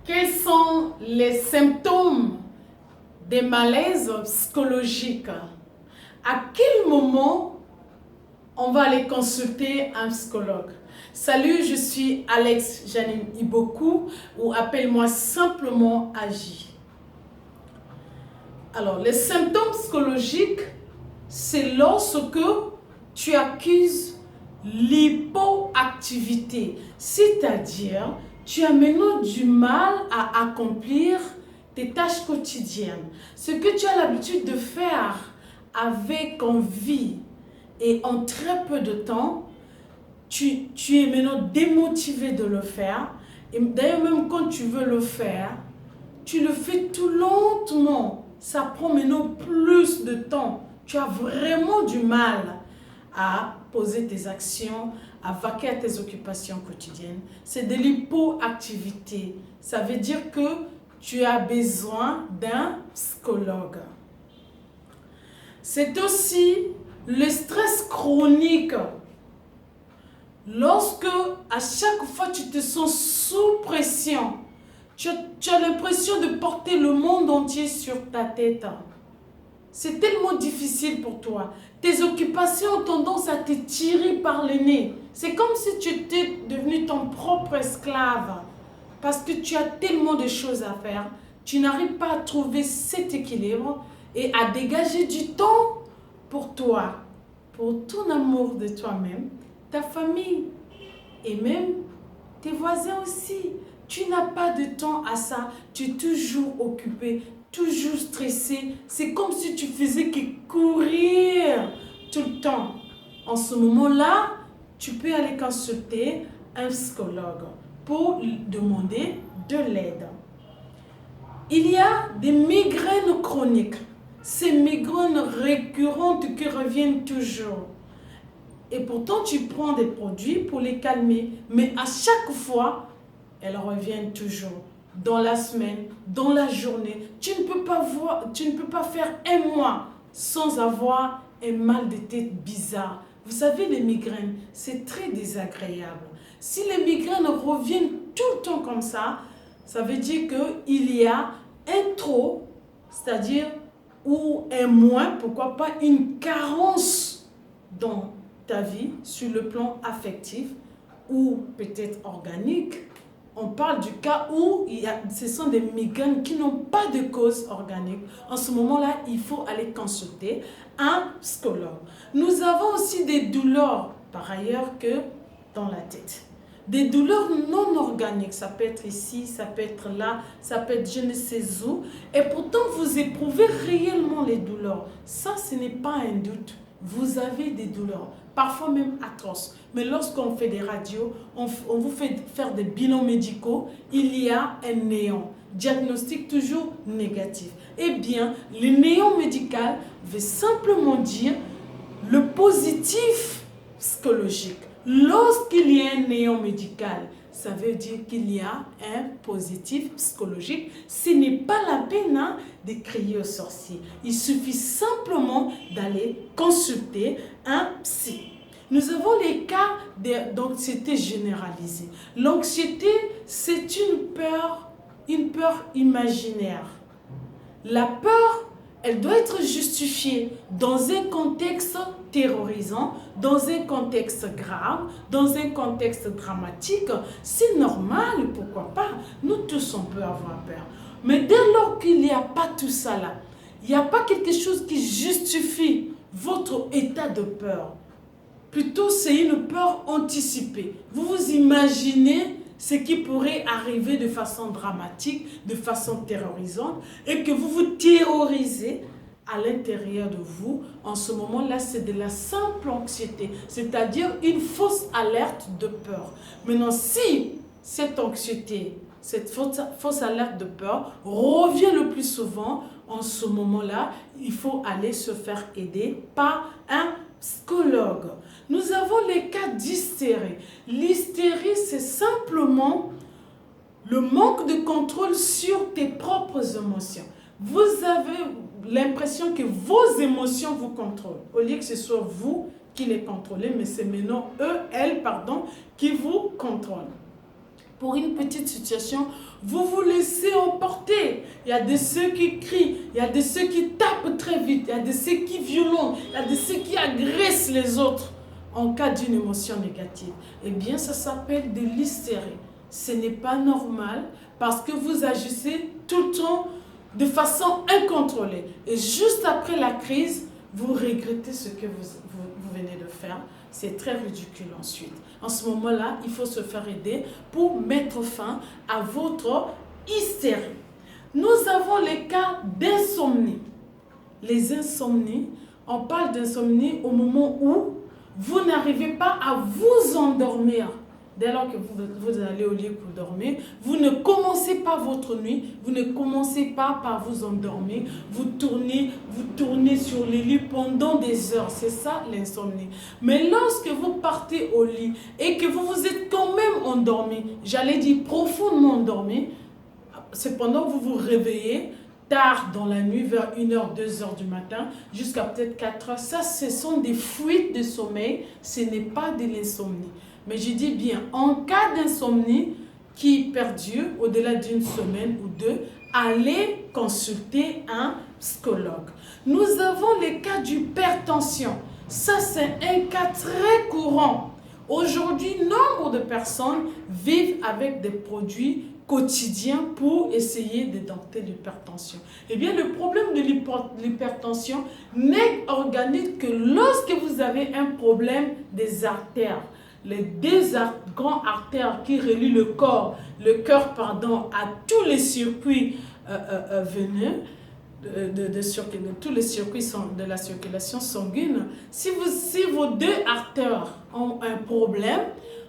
Quels sont les symptômes des malaises psychologiques? À quel moment on va aller consulter un psychologue? Salut, je suis Alex Janine Iboku, ou appelle-moi simplement Agi. Alors, les symptômes psychologiques, c'est lorsque tu accuses l'hypoactivité, c'est-à-dire tu as maintenant du mal à accomplir tes tâches quotidiennes. Ce que tu as l'habitude de faire avec envie et en très peu de temps, tu es maintenant démotivé de le faire. Et d'ailleurs, même quand tu veux le faire, tu le fais tout lentement. Ça prend maintenant plus de temps. Tu as vraiment du mal à poser tes actions, à vaquer à tes occupations quotidiennes. C'est de l'hypoactivité. Ça veut dire que tu as besoin d'un psychologue. C'est aussi le stress chronique. Lorsque, à chaque fois, tu te sens sous pression, tu as l'impression de porter le monde entier sur ta tête. C'est tellement difficile pour toi. Tes occupations ont tendance à te tirer par le nez. C'est comme si tu étais devenu ton propre esclave. Parce que tu as tellement de choses à faire. Tu n'arrives pas à trouver cet équilibre et à dégager du temps pour toi, pour ton amour de toi-même, ta famille et même tes voisins aussi. Tu n'as pas de temps à ça. Tu es toujours occupé, toujours stressé. C'est comme si tu faisais que courir tout le temps. En ce moment-là, tu peux aller consulter un psychologue pour lui demander de l'aide. Il y a des migraines chroniques. Ces migraines récurrentes qui reviennent toujours. Et pourtant, tu prends des produits pour les calmer. Mais à chaque fois, elles reviennent toujours. Dans la semaine, dans la journée. Tu ne peux pas faire un mois sans avoir un mal de tête bizarre. Vous savez, les migraines, c'est très désagréable. Si les migraines reviennent tout le temps comme ça veut dire qu'il y a un trop, c'est-à-dire, ou un moins, pourquoi pas une carence dans ta vie sur le plan affectif ou peut-être organique. On parle du cas où ce sont des migraines qui n'ont pas de cause organique. En ce moment-là, il faut aller consulter un psychologue. Nous avons aussi des douleurs, par ailleurs, que dans la tête. Des douleurs non organiques, ça peut être ici, ça peut être là, ça peut être je ne sais où. Et pourtant, vous éprouvez réellement les douleurs. Ça, ce n'est pas un doute. Vous avez des douleurs, parfois même atroces. Mais lorsqu'on fait des radios, on vous fait faire des bilans médicaux, il y a un néant. Diagnostic toujours négatif. Eh bien, le néant médical veut simplement dire le positif psychologique. Lorsqu'il y a un néant médical, ça veut dire qu'il y a un positif psychologique. Ce n'est pas la peine de crier au sorcier. Il suffit simplement d'aller consulter un psy. Nous avons les cas d'anxiété généralisée. L'anxiété, c'est une peur imaginaire. La peur, elle doit être justifiée dans un contexte terrorisant, dans un contexte grave, dans un contexte dramatique. C'est normal, pourquoi pas. Nous tous, on peut avoir peur. Mais dès lors qu'il n'y a pas tout ça là, il n'y a pas quelque chose qui justifie votre état de peur. Plutôt, c'est une peur anticipée. Vous vous imaginez ce qui pourrait arriver de façon dramatique, de façon terrorisante, et que vous vous terrorisez à l'intérieur de vous. En ce moment-là, c'est de la simple anxiété, c'est-à-dire une fausse alerte de peur. Maintenant, si cette anxiété, cette fausse alerte de peur revient le plus souvent, en ce moment-là, il faut aller se faire aider par un psychologue. Nous avons les cas d'hystérie. L'hystérie, c'est simplement le manque de contrôle sur tes propres émotions. Vous avez l'impression que vos émotions vous contrôlent, au lieu que ce soit vous qui les contrôlez, mais c'est maintenant elles, qui vous contrôlent. Pour une petite situation, vous vous laissez emporter. Il y a de ceux qui crient, il y a de ceux qui tapent très vite, il y a de ceux qui violentent, il y a de ceux qui agressent les autres en cas d'une émotion négative. Eh bien, ça s'appelle de l'hystérie. Ce n'est pas normal parce que vous agissez tout le temps de façon incontrôlée. Et juste après la crise, vous regrettez ce que vous venez de faire. C'est très ridicule ensuite. En ce moment-là, il faut se faire aider pour mettre fin à votre hystérie. Nous avons les cas d'insomnie. Les insomnies, on parle d'insomnie au moment où vous n'arrivez pas à vous endormir. Dès lors que vous allez au lit pour dormir, vous ne commencez pas votre nuit, vous ne commencez pas par vous endormir, vous tournez sur les lits pendant des heures, c'est ça l'insomnie. Mais lorsque vous partez au lit et que vous vous êtes quand même endormi, j'allais dire profondément endormi, cependant vous vous réveillez tard dans la nuit, vers 1h, 2h du matin, jusqu'à peut-être 4h, ça ce sont des fuites de sommeil, ce n'est pas de l'insomnie. Mais je dis bien, en cas d'insomnie qui perdure au-delà d'une semaine ou deux, allez consulter un psychologue. Nous avons les cas d'hypertension. Ça, c'est un cas très courant. Aujourd'hui, nombre de personnes vivent avec des produits quotidiens pour essayer de dompter l'hypertension. Eh bien, le problème de l'hypertension n'est organique que lorsque vous avez un problème des artères. Les deux grandes artères qui relient le cœur, à tous les circuits veineux, tous les circuits de la circulation sanguine. Si vos deux artères ont un problème,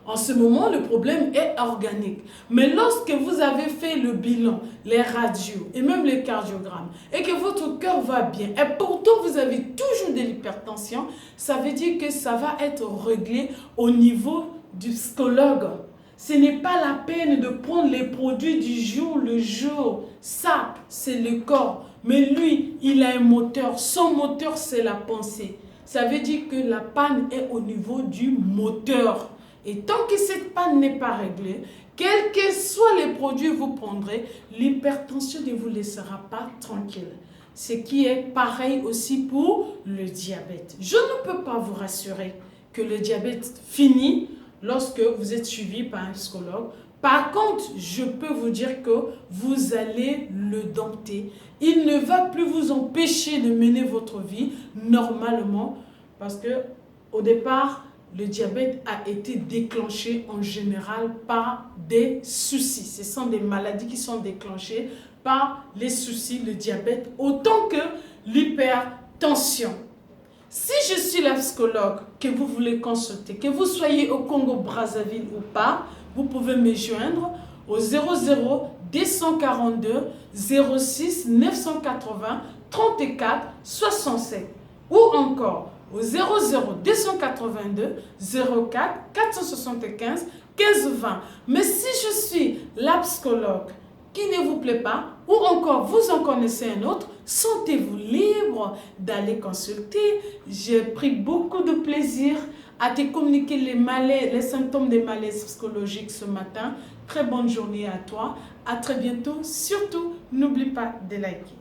en ce moment, le problème est organique. Mais lorsque vous avez fait le bilan, les radios et même les cardiogrammes, et que votre cœur va bien, et pourtant vous avez toujours de l'hypertension, ça veut dire que ça va être réglé au niveau du psychologue. Ce n'est pas la peine de prendre les produits du jour le jour. Ça, c'est le corps. Mais lui, il a un moteur. Son moteur, c'est la pensée. Ça veut dire que la panne est au niveau du moteur. Et tant que cette panne n'est pas réglée, quels que soient les produits que vous prendrez, l'hypertension ne vous laissera pas tranquille. Ce qui est pareil aussi pour le diabète. Je ne peux pas vous rassurer que le diabète finit lorsque vous êtes suivi par un psychologue. Par contre, je peux vous dire que vous allez le dompter. Il ne va plus vous empêcher de mener votre vie normalement parce que au départ, le diabète a été déclenché en général par des soucis. Ce sont des maladies qui sont déclenchées par les soucis, le diabète, autant que l'hypertension. Si je suis la psychologue que vous voulez consulter, que vous soyez au Congo-Brazzaville ou pas, vous pouvez me joindre au 00 242 06 980 34 67 ou encore au 00 282 04 475 15 20. Mais si je suis la psychologue qui ne vous plaît pas, ou encore vous en connaissez un autre, sentez-vous libre d'aller consulter. J'ai pris beaucoup de plaisir à te communiquer les symptômes des malaises psychologiques ce matin. Très bonne journée à toi. À très bientôt. Surtout, n'oublie pas de liker.